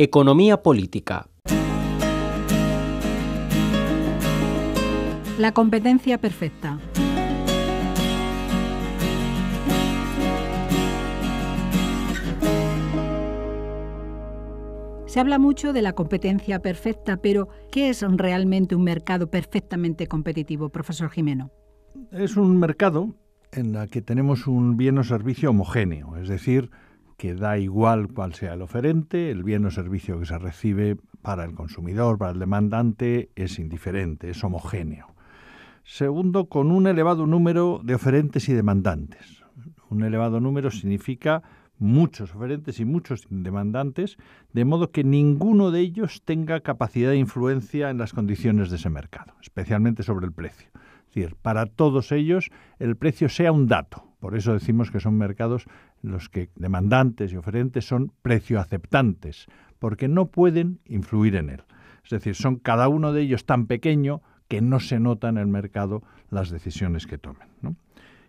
Economía política. La competencia perfecta. Se habla mucho de la competencia perfecta, pero ¿qué es realmente un mercado perfectamente competitivo, profesor Gimeno? Es un mercado en el que tenemos un bien o servicio homogéneo, es decir, que da igual cuál sea el oferente, el bien o servicio que se recibe para el consumidor, para el demandante, es indiferente, es homogéneo. Segundo, con un elevado número de oferentes y demandantes. Un elevado número significa muchos oferentes y muchos demandantes, de modo que ninguno de ellos tenga capacidad de influencia en las condiciones de ese mercado, especialmente sobre el precio. Es decir, para todos ellos el precio sea un dato. Por eso decimos que son mercados en los que demandantes y oferentes son precio aceptantes, porque no pueden influir en él. Es decir, son cada uno de ellos tan pequeño que no se nota en el mercado las decisiones que tomen, ¿no?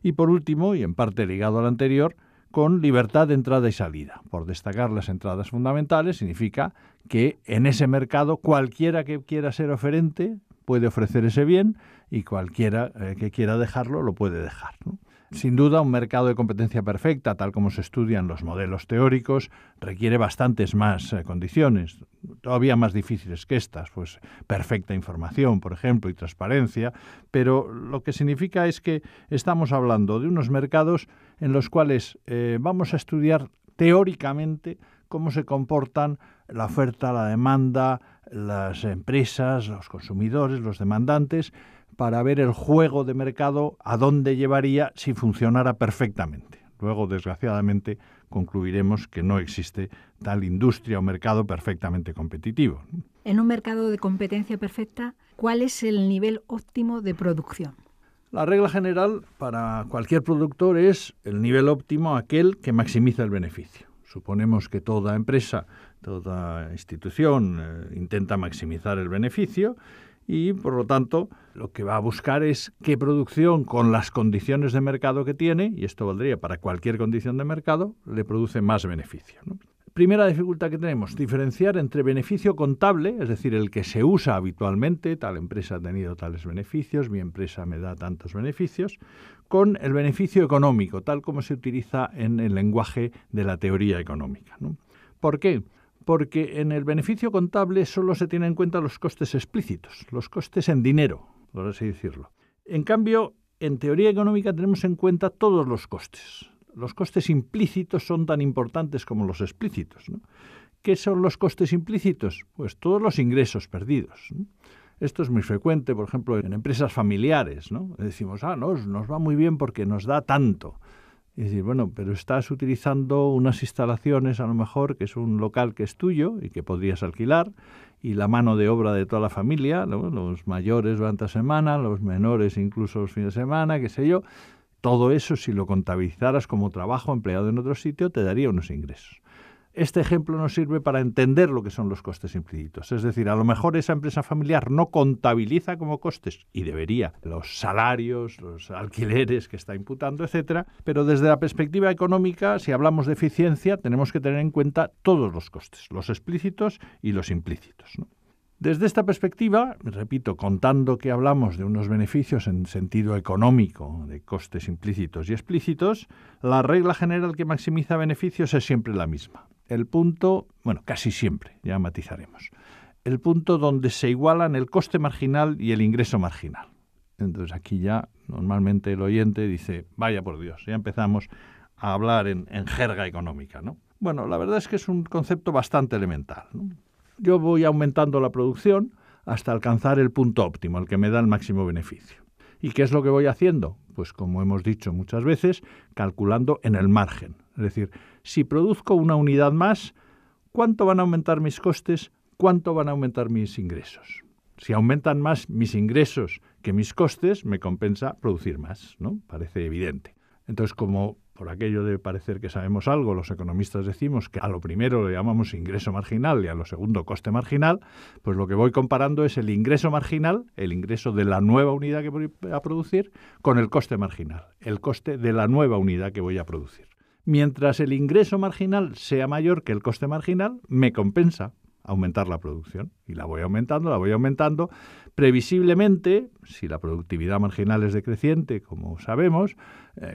Y por último, y en parte ligado al anterior, con libertad de entrada y salida. Por destacar las entradas fundamentales, significa que en ese mercado cualquiera que quiera ser oferente puede ofrecer ese bien y cualquiera que quiera dejarlo lo puede dejar, ¿no? Sin duda, un mercado de competencia perfecta, tal como se estudian los modelos teóricos, requiere bastantes más condiciones, todavía más difíciles que estas, pues perfecta información, por ejemplo, y transparencia, pero lo que significa es que estamos hablando de unos mercados en los cuales vamos a estudiar teóricamente cómo se comportan la oferta, la demanda, las empresas, los consumidores, los demandantes, para ver el juego de mercado a dónde llevaría si funcionara perfectamente. Luego, desgraciadamente, concluiremos que no existe tal industria o mercado perfectamente competitivo. En un mercado de competencia perfecta, ¿cuál es el nivel óptimo de producción? La regla general para cualquier productor es el nivel óptimo aquel que maximiza el beneficio. Suponemos que toda empresa, toda institución intenta maximizar el beneficio y, por lo tanto, lo que va a buscar es qué producción, con las condiciones de mercado que tiene, y esto valdría para cualquier condición de mercado, le produce más beneficio, ¿no? Primera dificultad que tenemos, diferenciar entre beneficio contable, es decir, el que se usa habitualmente, tal empresa ha tenido tales beneficios, mi empresa me da tantos beneficios, con el beneficio económico, tal como se utiliza en el lenguaje de la teoría económica, ¿no? ¿Por qué? Porque en el beneficio contable solo se tienen en cuenta los costes explícitos, los costes en dinero, por así decirlo. En cambio, en teoría económica tenemos en cuenta todos los costes. Los costes implícitos son tan importantes como los explícitos, ¿no? ¿Qué son los costes implícitos? Pues todos los ingresos perdidos, ¿no? Esto es muy frecuente, por ejemplo, en empresas familiares, ¿no? Decimos, nos va muy bien porque nos da tanto. Y decir, bueno, pero estás utilizando unas instalaciones, a lo mejor, que es un local que es tuyo y que podrías alquilar, y la mano de obra de toda la familia, ¿no? Los mayores durante la semana, los menores incluso los fines de semana, qué sé yo. Todo eso, si lo contabilizaras como trabajo empleado en otro sitio, te daría unos ingresos. Este ejemplo nos sirve para entender lo que son los costes implícitos. Es decir, a lo mejor esa empresa familiar no contabiliza como costes, y debería, los salarios, los alquileres que está imputando, etcétera, pero desde la perspectiva económica, si hablamos de eficiencia, tenemos que tener en cuenta todos los costes, los explícitos y los implícitos, ¿no? Desde esta perspectiva, repito, contando que hablamos de unos beneficios en sentido económico, de costes implícitos y explícitos, la regla general que maximiza beneficios es siempre la misma. El punto, casi siempre, ya matizaremos, el punto donde se igualan el coste marginal y el ingreso marginal. Entonces aquí ya normalmente el oyente dice, vaya por Dios, ya empezamos a hablar en jerga económica, ¿no? Bueno, la verdad es que es un concepto bastante elemental, ¿no? Yo voy aumentando la producción hasta alcanzar el punto óptimo, el que me da el máximo beneficio. ¿Y qué es lo que voy haciendo? Pues como hemos dicho muchas veces, calculando en el margen. Es decir, si produzco una unidad más, ¿cuánto van a aumentar mis costes? ¿Cuánto van a aumentar mis ingresos? Si aumentan más mis ingresos que mis costes, me compensa producir más, ¿no? Parece evidente. Entonces, como por aquello de parecer que sabemos algo, los economistas decimos que a lo primero le llamamos ingreso marginal y a lo segundo coste marginal, pues lo que voy comparando es el ingreso marginal, el ingreso de la nueva unidad que voy a producir, con el coste marginal, el coste de la nueva unidad que voy a producir. Mientras el ingreso marginal sea mayor que el coste marginal, me compensa, aumentar la producción. Y la voy aumentando. Previsiblemente, si la productividad marginal es decreciente, como sabemos,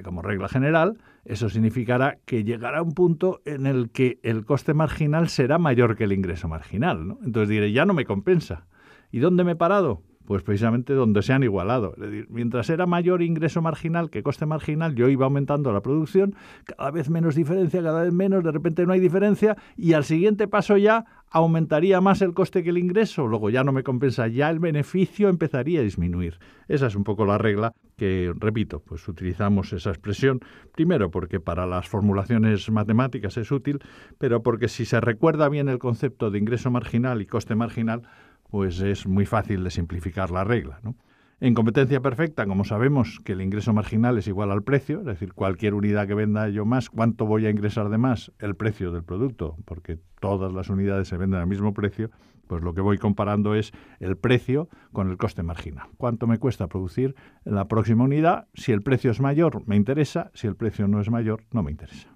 como regla general, eso significará que llegará un punto en el que el coste marginal será mayor que el ingreso marginal, ¿no? Entonces diré, ya no me compensa. ¿Y dónde me he parado? Pues precisamente donde se han igualado. Es decir, mientras era mayor ingreso marginal que coste marginal, yo iba aumentando la producción, cada vez menos diferencia, cada vez menos, de repente no hay diferencia, y al siguiente paso ya aumentaría más el coste que el ingreso, luego ya no me compensa, ya el beneficio empezaría a disminuir. Esa es un poco la regla que, repito, pues utilizamos esa expresión, primero porque para las formulaciones matemáticas es útil, pero porque si se recuerda bien el concepto de ingreso marginal y coste marginal, pues es muy fácil de simplificar la regla, ¿no? En competencia perfecta, como sabemos que el ingreso marginal es igual al precio, es decir, cualquier unidad que venda yo más, ¿cuánto voy a ingresar de más? El precio del producto, porque todas las unidades se venden al mismo precio, pues lo que voy comparando es el precio con el coste marginal. ¿Cuánto me cuesta producir la próxima unidad? Si el precio es mayor, me interesa; si el precio no es mayor, no me interesa.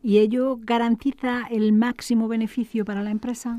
¿Y ello garantiza el máximo beneficio para la empresa?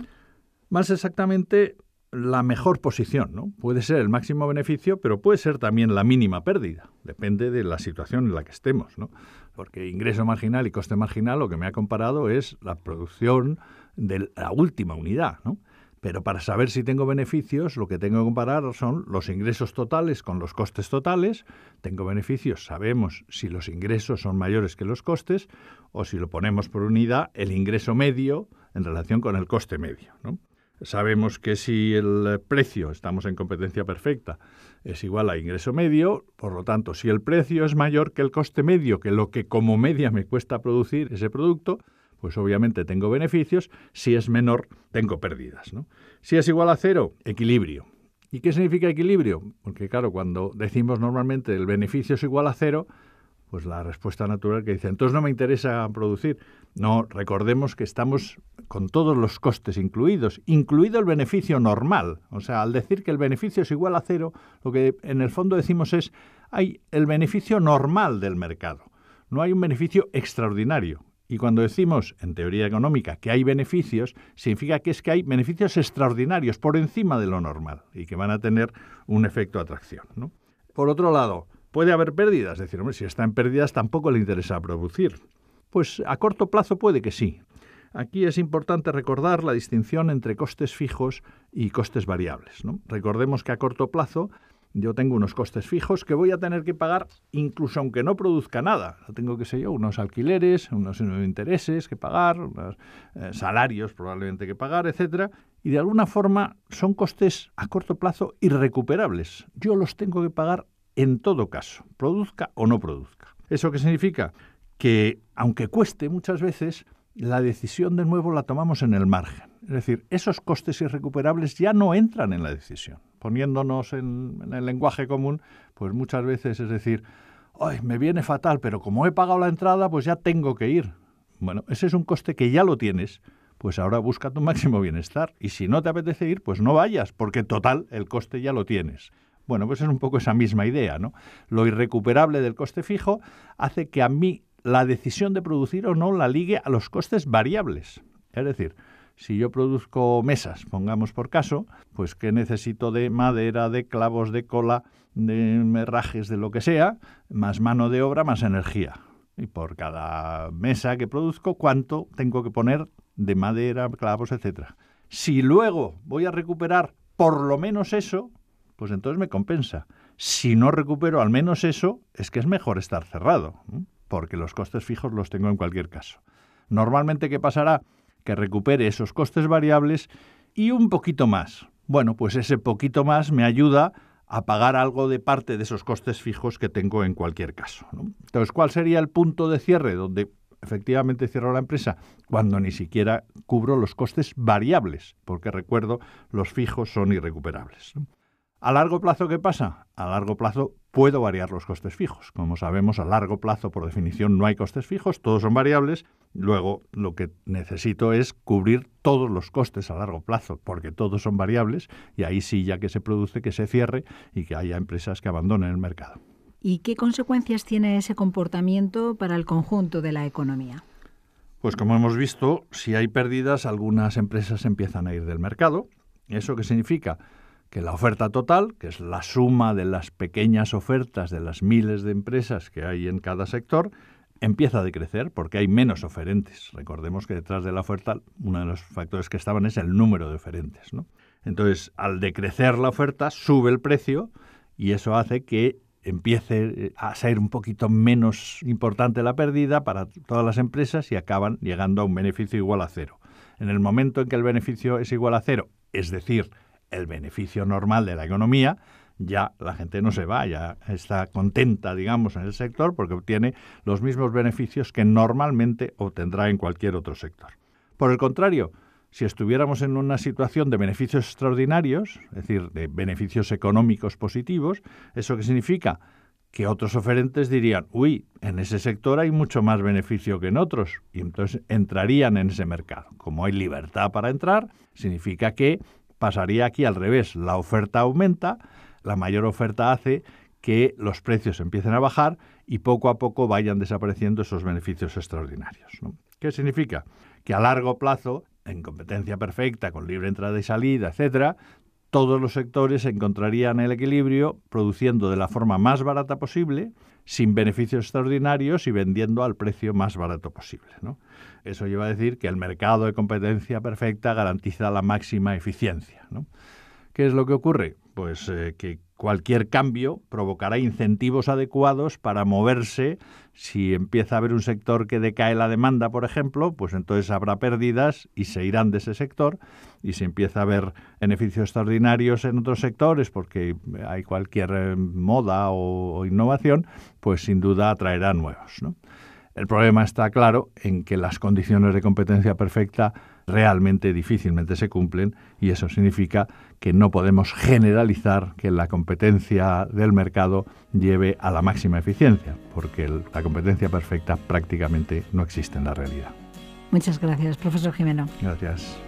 Más exactamente, la mejor posición, ¿no? Puede ser el máximo beneficio, pero puede ser también la mínima pérdida. Depende de la situación en la que estemos, ¿no? Porque ingreso marginal y coste marginal lo que me ha comparado es la producción de la última unidad, ¿no? Pero para saber si tengo beneficios, lo que tengo que comparar son los ingresos totales con los costes totales. Tengo beneficios, sabemos si los ingresos son mayores que los costes, o si lo ponemos por unidad, el ingreso medio en relación con el coste medio, ¿no? Sabemos que si el precio, estamos en competencia perfecta, es igual a ingreso medio, por lo tanto, si el precio es mayor que el coste medio, que lo que como media me cuesta producir ese producto, pues obviamente tengo beneficios; si es menor, tengo pérdidas, ¿no? Si es igual a cero, equilibrio. ¿Y qué significa equilibrio? Porque claro, cuando decimos normalmente el beneficio es igual a cero, pues la respuesta natural que dice, entonces no me interesa producir. No, recordemos que estamos con todos los costes incluido el beneficio normal. O sea, al decir que el beneficio es igual a cero, lo que en el fondo decimos es, hay el beneficio normal del mercado, no hay un beneficio extraordinario. Y cuando decimos, en teoría económica, que hay beneficios, significa que es que hay beneficios extraordinarios por encima de lo normal y que van a tener un efecto de atracción, ¿no? Por otro lado, ¿puede haber pérdidas? Es decir, hombre, si está en pérdidas tampoco le interesa producir. Pues a corto plazo puede que sí. Aquí es importante recordar la distinción entre costes fijos y costes variables, ¿no? Recordemos que a corto plazo yo tengo unos costes fijos que voy a tener que pagar incluso aunque no produzca nada. Tengo, qué sé yo, unos alquileres, unos intereses que pagar, unos salarios probablemente que pagar, etcétera. Y de alguna forma son costes a corto plazo irrecuperables. Yo los tengo que pagar en todo caso, produzca o no produzca. ¿Eso qué significa? Que aunque cueste muchas veces, la decisión de nuevo la tomamos en el margen. Es decir, esos costes irrecuperables ya no entran en la decisión. Poniéndonos en el lenguaje común, pues muchas veces es decir, ¡ay, me viene fatal, pero como he pagado la entrada, pues ya tengo que ir! Bueno, ese es un coste que ya lo tienes, pues ahora busca tu máximo bienestar. Y si no te apetece ir, pues no vayas, porque total, el coste ya lo tienes. Bueno, pues es un poco esa misma idea, ¿no? Lo irrecuperable del coste fijo hace que a mí la decisión de producir o no la ligue a los costes variables. Es decir, si yo produzco mesas, pongamos por caso, pues ¿qué necesito de madera, de clavos, de cola, de herrajes, de lo que sea? Más mano de obra, más energía. Y por cada mesa que produzco, ¿cuánto tengo que poner de madera, clavos, etcétera? Si luego voy a recuperar por lo menos eso, pues entonces me compensa. Si no recupero al menos eso, es que es mejor estar cerrado, ¿no? Porque los costes fijos los tengo en cualquier caso. Normalmente, ¿qué pasará? Que recupere esos costes variables y un poquito más. Bueno, pues ese poquito más me ayuda a pagar algo de parte de esos costes fijos que tengo en cualquier caso, ¿no? Entonces, ¿cuál sería el punto de cierre donde efectivamente cierro la empresa? Cuando ni siquiera cubro los costes variables, porque recuerdo, los fijos son irrecuperables, ¿no? ¿A largo plazo qué pasa? A largo plazo puedo variar los costes fijos. Como sabemos, a largo plazo, por definición, no hay costes fijos, todos son variables. Luego, lo que necesito es cubrir todos los costes a largo plazo, porque todos son variables, y ahí sí, ya que se produce, que se cierre y que haya empresas que abandonen el mercado. ¿Y qué consecuencias tiene ese comportamiento para el conjunto de la economía? Pues como hemos visto, si hay pérdidas, algunas empresas empiezan a ir del mercado. ¿Eso qué significa? Que la oferta total, que es la suma de las pequeñas ofertas de las miles de empresas que hay en cada sector, empieza a decrecer porque hay menos oferentes. Recordemos que detrás de la oferta, uno de los factores que estaban es el número de oferentes, ¿no? Entonces, al decrecer la oferta, sube el precio y eso hace que empiece a ser un poquito menos importante la pérdida para todas las empresas y acaban llegando a un beneficio igual a cero. En el momento en que el beneficio es igual a cero, es decir, el beneficio normal de la economía, ya la gente no se va, ya está contenta, digamos, en el sector porque obtiene los mismos beneficios que normalmente obtendrá en cualquier otro sector. Por el contrario, si estuviéramos en una situación de beneficios extraordinarios, es decir, de beneficios económicos positivos, ¿eso qué significa? Que otros oferentes dirían, uy, en ese sector hay mucho más beneficio que en otros, y entonces entrarían en ese mercado. Como hay libertad para entrar, significa que pasaría aquí al revés, la oferta aumenta, la mayor oferta hace que los precios empiecen a bajar y poco a poco vayan desapareciendo esos beneficios extraordinarios, ¿no? ¿Qué significa? Que a largo plazo, en competencia perfecta, con libre entrada y salida, etcétera, todos los sectores encontrarían el equilibrio produciendo de la forma más barata posible, sin beneficios extraordinarios y vendiendo al precio más barato posible, ¿no? Eso lleva a decir que el mercado de competencia perfecta garantiza la máxima eficiencia, ¿no? ¿Qué es lo que ocurre? Pues que cualquier cambio provocará incentivos adecuados para moverse. Si empieza a haber un sector que decae la demanda, por ejemplo, pues entonces habrá pérdidas y se irán de ese sector. Y si empieza a haber beneficios extraordinarios en otros sectores porque hay cualquier moda o innovación, pues sin duda atraerá nuevos, ¿no? El problema está claro en que las condiciones de competencia perfecta realmente difícilmente se cumplen y eso significa que no podemos generalizar que la competencia del mercado lleve a la máxima eficiencia, porque la competencia perfecta prácticamente no existe en la realidad. Muchas gracias, profesor Gimeno. Gracias.